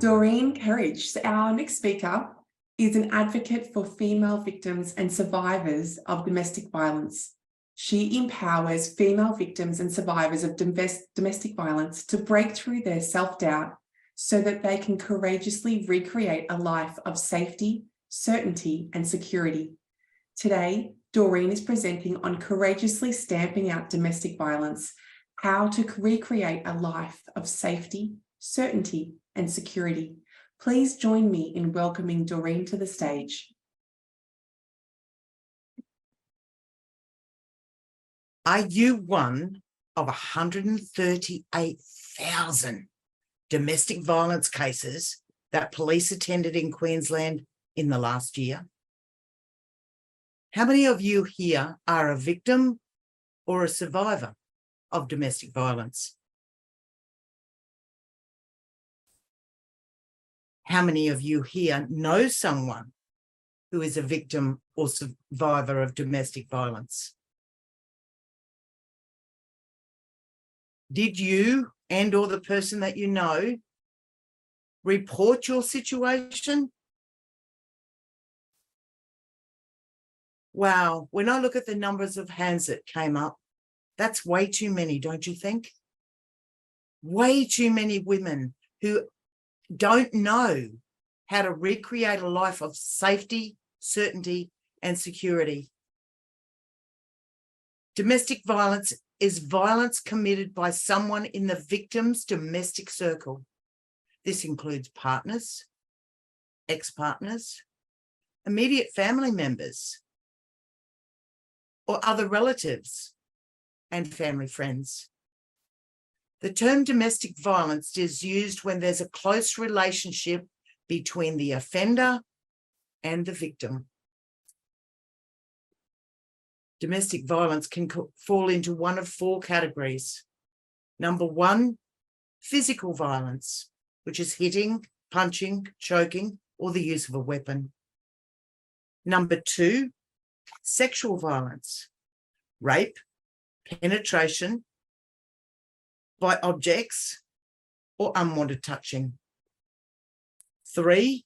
Doreen Courage, our next speaker, is an advocate for female victims and survivors of domestic violence. She empowers female victims and survivors of domestic violence to break through their self-doubt so that they can courageously recreate a life of safety, certainty, and security. Today, Doreen is presenting on courageously stamping out domestic violence, how to recreate a life of safety, certainty, and security. Please join me in welcoming Doreen to the stage. Are you one of 138,000 domestic violence cases that police attended in Queensland in the last year? How many of you here are a victim or a survivor of domestic violence? How many of you here know someone who is a victim or survivor of domestic violence? Did you and or the person that you know report your situation? Wow, when I look at the numbers of hands that came up, that's way too many, don't you think? Way too many women who don't know how to recreate a life of safety, certainty, and security. Domestic violence is violence committed by someone in the victim's domestic circle. This includes partners, ex-partners, immediate family members, or other relatives and family friends. The term domestic violence is used when there's a close relationship between the offender and the victim. Domestic violence can fall into one of four categories. Number one, physical violence, which is hitting, punching, choking, or the use of a weapon. Number two, sexual violence, rape, penetration by objects or unwanted touching. Three,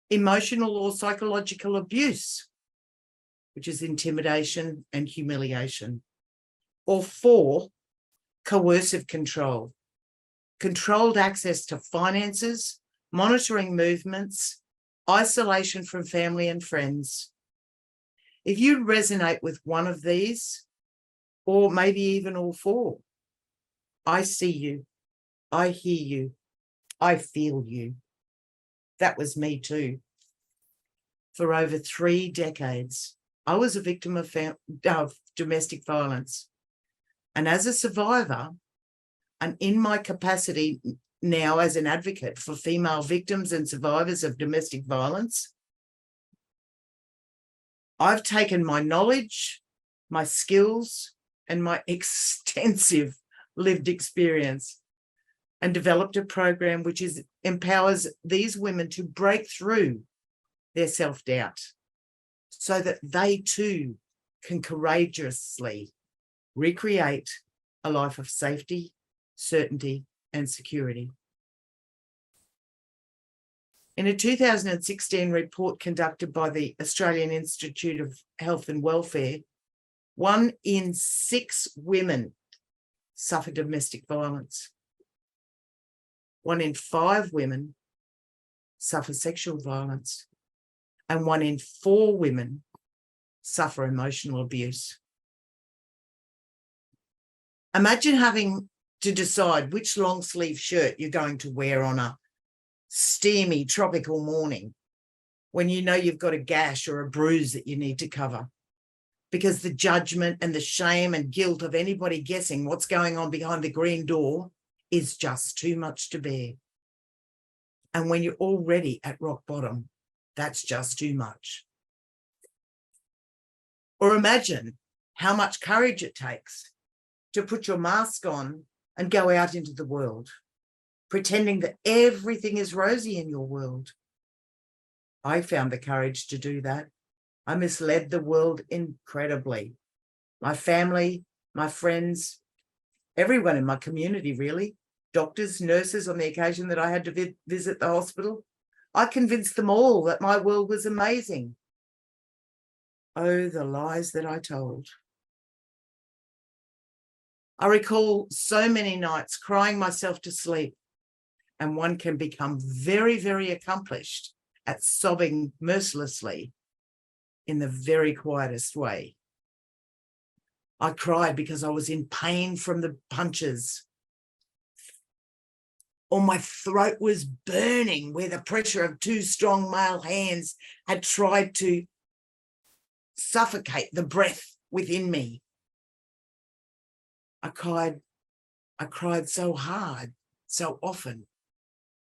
emotional or psychological abuse, which is intimidation and humiliation. Or four, coercive control, controlled access to finances, monitoring movements, isolation from family and friends. If you resonate with one of these, or maybe even all four, I see you, I hear you, I feel you. That was me too. For over 3 decades, I was a victim of domestic violence. And as a survivor, and in my capacity now as an advocate for female victims and survivors of domestic violence, I've taken my knowledge, my skills, and my extensive lived experience and developed a program which empowers these women to break through their self-doubt so that they too can courageously recreate a life of safety, certainty, and security. In a 2016 report conducted by the Australian Institute of Health and Welfare, 1 in 6 women suffer domestic violence. 1 in 5 women suffer sexual violence, and 1 in 4 women suffer emotional abuse. Imagine having to decide which long sleeve shirt you're going to wear on a steamy tropical morning when you know you've got a gash or a bruise that you need to cover, because the judgment and the shame and guilt of anybody guessing what's going on behind the green door is just too much to bear. And when you're already at rock bottom, that's just too much. Or imagine how much courage it takes to put your mask on and go out into the world, pretending that everything is rosy in your world. I found the courage to do that. I misled the world incredibly. My family, my friends, everyone in my community, really, doctors, nurses on the occasion that I had to visit the hospital. I convinced them all that my world was amazing. Oh, the lies that I told. I recall so many nights crying myself to sleep, and one can become very, very accomplished at sobbing mercilessly in the very quietest way. I cried because I was in pain from the punches, or my throat was burning where the pressure of two strong male hands had tried to suffocate the breath within me. I cried so hard, so often,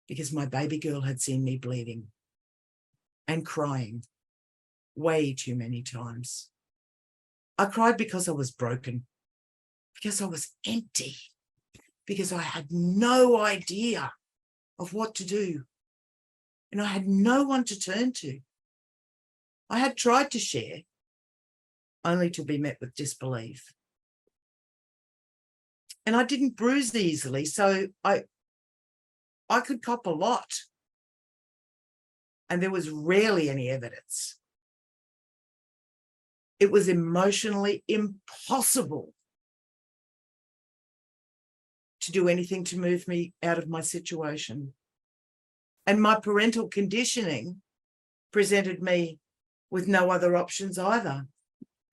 because my baby girl had seen me bleeding and crying way too many times. I cried because I was broken, because I was empty, because I had no idea of what to do, and I had no one to turn to. I had tried to share, only to be met with disbelief. And I didn't bruise easily, so I could cop a lot. And there was rarely any evidence. It was emotionally impossible to do anything to move me out of my situation. And my parental conditioning presented me with no other options either.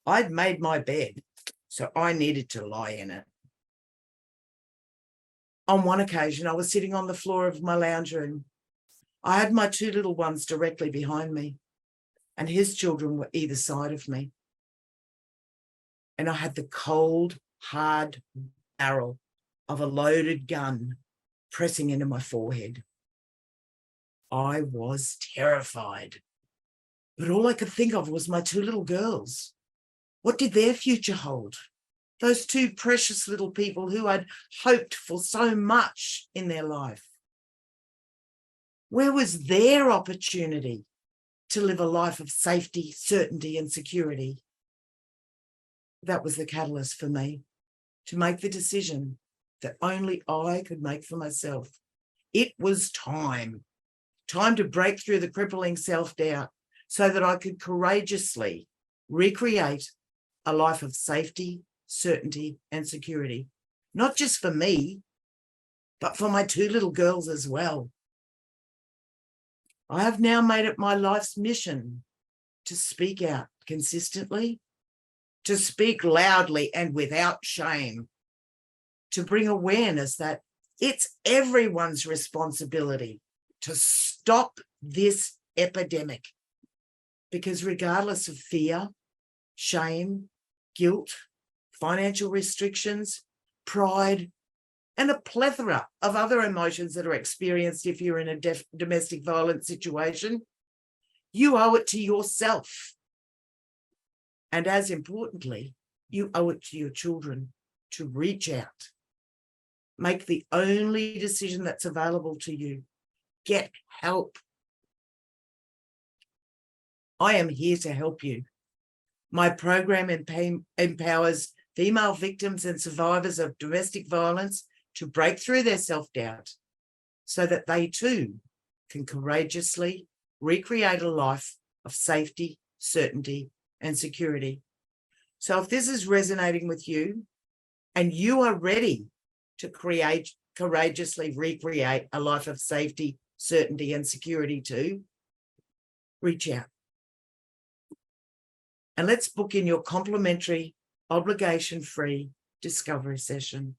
I'd made my bed, so I needed to lie in it. On one occasion, I was sitting on the floor of my lounge room. I had my two little ones directly behind me, and his children were either side of me. And I had the cold, hard barrel of a loaded gun pressing into my forehead. I was terrified, but all I could think of was my two little girls. What did their future hold? Those two precious little people who I'd hoped for so much in their life. Where was their opportunity to live a life of safety, certainty, and security? That was the catalyst for me to make the decision that only I could make for myself. It was time to break through the crippling self-doubt so that I could courageously recreate a life of safety, certainty, and security, not just for me, but for my two little girls as well. I have now made it my life's mission to speak out consistently, to speak loudly and without shame, to bring awareness that it's everyone's responsibility to stop this epidemic, because regardless of fear, shame, guilt, financial restrictions, pride, and a plethora of other emotions that are experienced if you're in a domestic violence situation, you owe it to yourself. And as importantly, you owe it to your children to reach out. Make the only decision that's available to you. Get help. I am here to help you. My program empowers female victims and survivors of domestic violence to break through their self-doubt so that they too can courageously recreate a life of safety, certainty, and security. So if this is resonating with you and you are ready to courageously recreate a life of safety, certainty, and security too, reach out. And let's book in your complimentary, obligation-free discovery session.